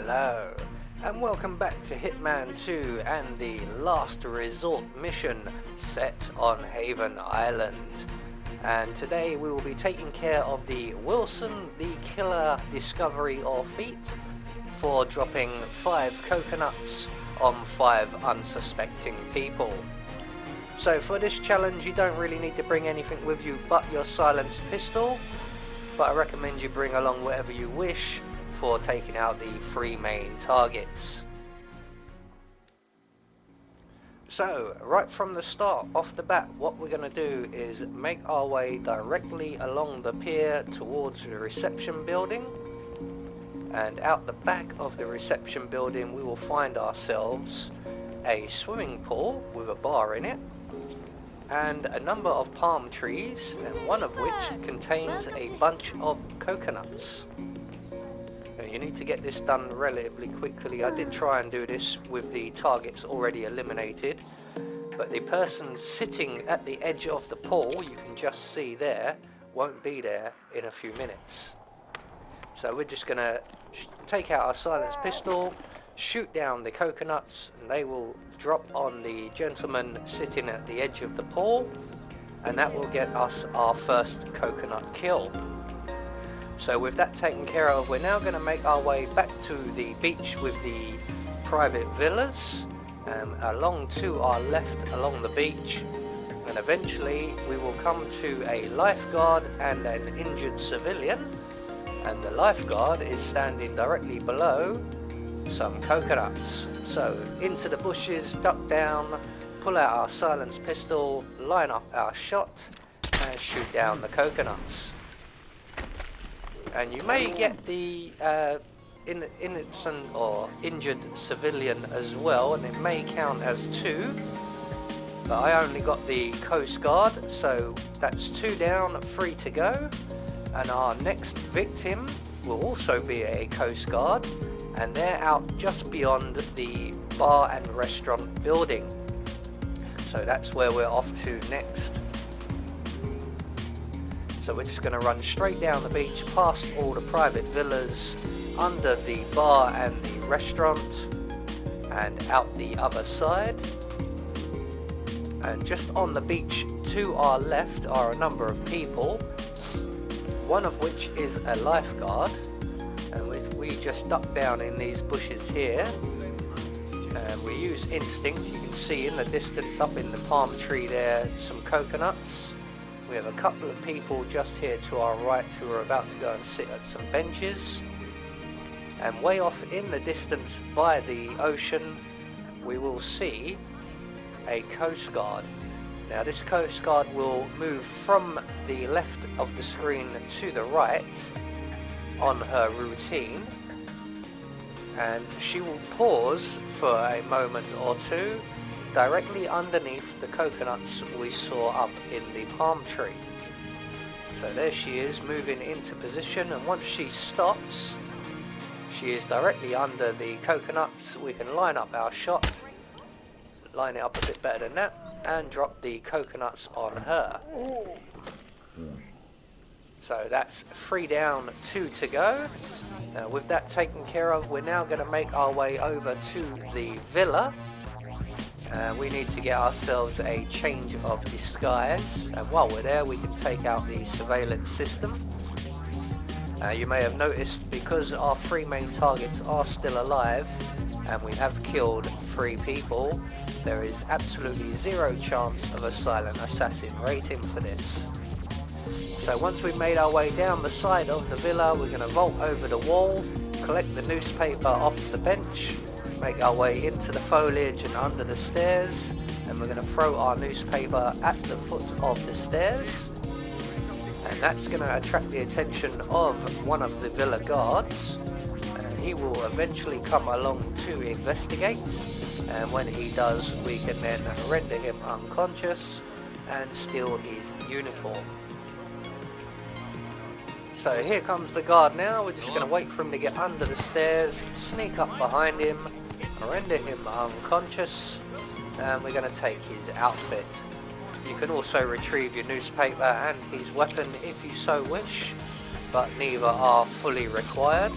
Hello, and welcome back to Hitman 2 and the last resort mission set on Haven Island. And today we will be taking care of the Wilson the Killer discovery or feat for dropping 5 coconuts on 5 unsuspecting people. So for this challenge you don't really need to bring anything with you but your silenced pistol, but I recommend you bring along whatever you wish for taking out the 3 main targets. So right from the start, off the bat, what we're going to do is make our way directly along the pier towards the reception building, and out the back of the reception building we will find ourselves a swimming pool with a bar in it and a number of palm trees, and one of which contains a bunch of coconuts. You need to get this done relatively quickly. I did try and do this with the targets already eliminated, but the person sitting at the edge of the pool, you can just see there, won't be there in a few minutes. So we're just going to take out our silenced pistol, shoot down the coconuts, and they will drop on the gentleman sitting at the edge of the pool, and that will get us our first coconut kill. So with that taken care of, we're now going to make our way back to the beach with the private villas, along to our left along the beach, and eventually we will come to a lifeguard and an injured civilian, and the lifeguard is standing directly below some coconuts. So into the bushes, duck down, pull out our silenced pistol, line up our shot and shoot down the coconuts. And you may get the innocent or injured civilian as well, and it may count as 2. But I only got the Coast Guard, so that's 2 down, 3 to go. And our next victim will also be a Coast Guard, and they're out just beyond the bar and restaurant building. So that's where we're off to next. So we're just going to run straight down the beach, past all the private villas, under the bar and the restaurant, and out the other side. And just on the beach to our left are a number of people, one of which is a lifeguard. And we just duck down in these bushes here, and we use instinct. You can see in the distance up in the palm tree there some coconuts. We have a couple of people just here to our right who are about to go and sit at some benches. And way off in the distance by the ocean we will see a Coast Guard. Now this Coast Guard will move from the left of the screen to the right on her routine, and she will pause for a moment or two directly underneath the coconuts we saw up in the palm tree. So there she is, moving into position, and once she stops, she is directly under the coconuts. We can line up our shot, line it up a bit better than that, and drop the coconuts on her. So that's 3 down, 2 to go. Now with that taken care of, we're now going to make our way over to the villa. We need to get ourselves a change of disguise, and while we're there we can take out the surveillance system. You may have noticed, because our 3 main targets are still alive and we have killed 3 people, there is absolutely 0 chance of a silent assassin rating for this. So once we've made our way down the side of the villa, we're going to vault over the wall, collect the newspaper off the bench, make our way into the foliage and under the stairs, and we're going to throw our newspaper at the foot of the stairs, and that's going to attract the attention of one of the villa guards, and he will eventually come along to investigate, and when he does we can then render him unconscious and steal his uniform. So here comes the guard now. We're just going to wait for him to get under the stairs, sneak up behind him, render him unconscious, and we're going to take his outfit. You can also retrieve your newspaper and his weapon if you so wish, but neither are fully required.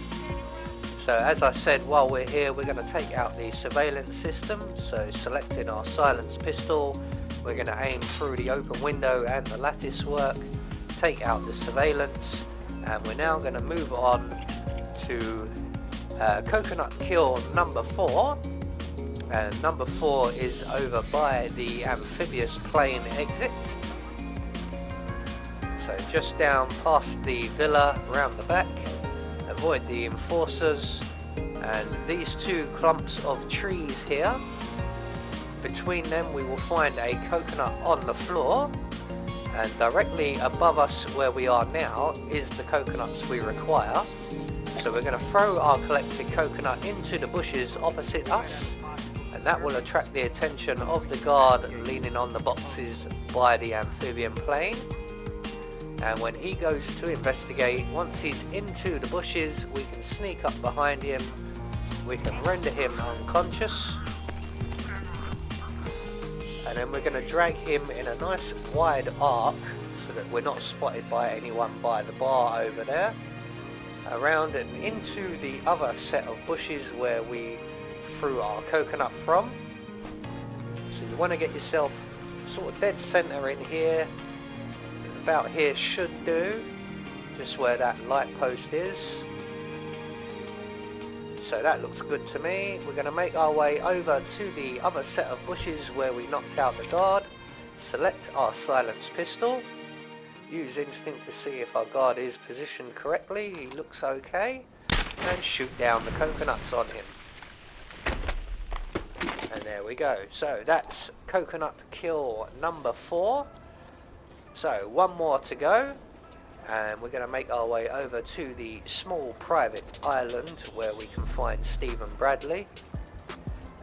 So So as I said, while we're here, we're going to take out the surveillance system. So selecting our silence pistol, we're going to aim through the open window and the lattice work, take out the surveillance, and we're now going to move on to coconut kill number 4. And number 4 is over by the amphibious plane exit. So just down past the villa, around the back. Avoid the enforcers and these 2 clumps of trees here. Between them we will find a coconut on the floor, and directly above us where we are now is the coconuts we require. So we're going to throw our collected coconut into the bushes opposite us, and that will attract the attention of the guard leaning on the boxes by the amphibian plane. And when he goes to investigate, once he's into the bushes, we can sneak up behind him, we can render him unconscious, and then we're going to drag him in a nice wide arc so that we're not spotted by anyone by the bar over there, around and into the other set of bushes where we threw our coconut from. So you want to get yourself sort of dead center in here. About here should do, just where that light post is. So that looks good to me. We're going to make our way over to the other set of bushes where we knocked out the guard, select our silence pistol, use instinct to see if our guard is positioned correctly, he looks okay, and shoot down the coconuts on him. And there we go. So that's coconut kill number 4. So 1 more to go, and we're going to make our way over to the small private island where we can find Stephen Bradley.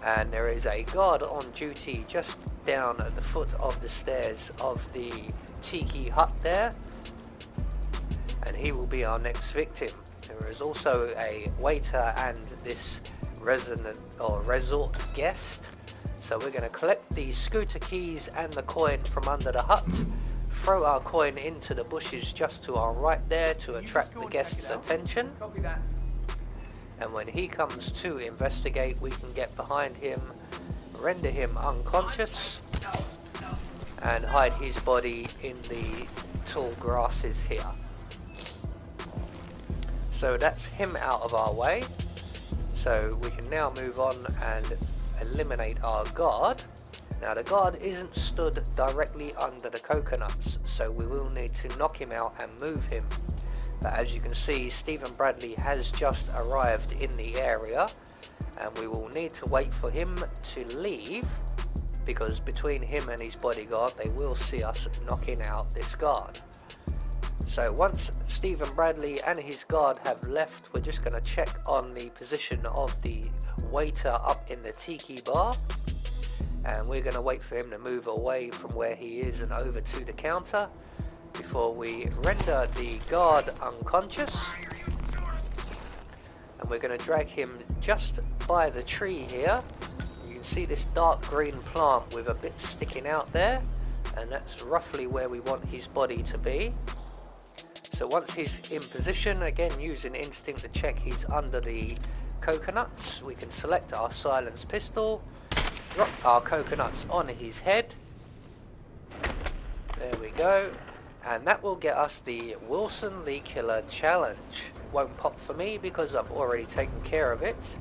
And there is a guard on duty just down at the foot of the stairs of the tiki hut there, and he will be our next victim. There is also a waiter and this resident or resort guest. So we're going to collect the scooter keys and the coin from under the hut, throw our coin into the bushes just to our right there to attract the guest's attention. And when he comes to investigate, we can get behind him, render him unconscious, and hide his body in the tall grasses here. So that's him out of our way. So we can now move on and eliminate our guard. Now the guard isn't stood directly under the coconuts, so we will need to knock him out and move him. But as you can see, Stephen Bradley has just arrived in the area, and we will need to wait for him to leave, because between him and his bodyguard they will see us knocking out this guard. So once Stephen Bradley and his guard have left, we're just going to check on the position of the waiter up in the tiki bar, and we're going to wait for him to move away from where he is and over to the counter before we render the guard unconscious. And we're going to drag him just by the tree here. You can see this dark green plant with a bit sticking out there, and that's roughly where we want his body to be. So once he's in position, again using instinct to check he's under the coconuts, we can select our silence pistol, drop our coconuts on his head. There we go. And that will get us the Wilson the Killer challenge. It won't pop for me because I've already taken care of it.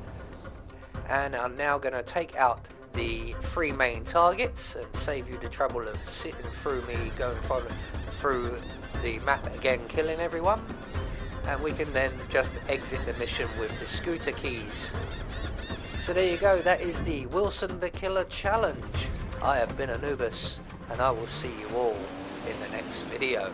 And I'm now going to take out the 3 main targets and save you the trouble of sitting through me going through the map again, killing everyone. And we can then just exit the mission with the scooter keys. So there you go, that is the Wilson the Killer challenge. I have been Anubis, and I will see you all in the next video.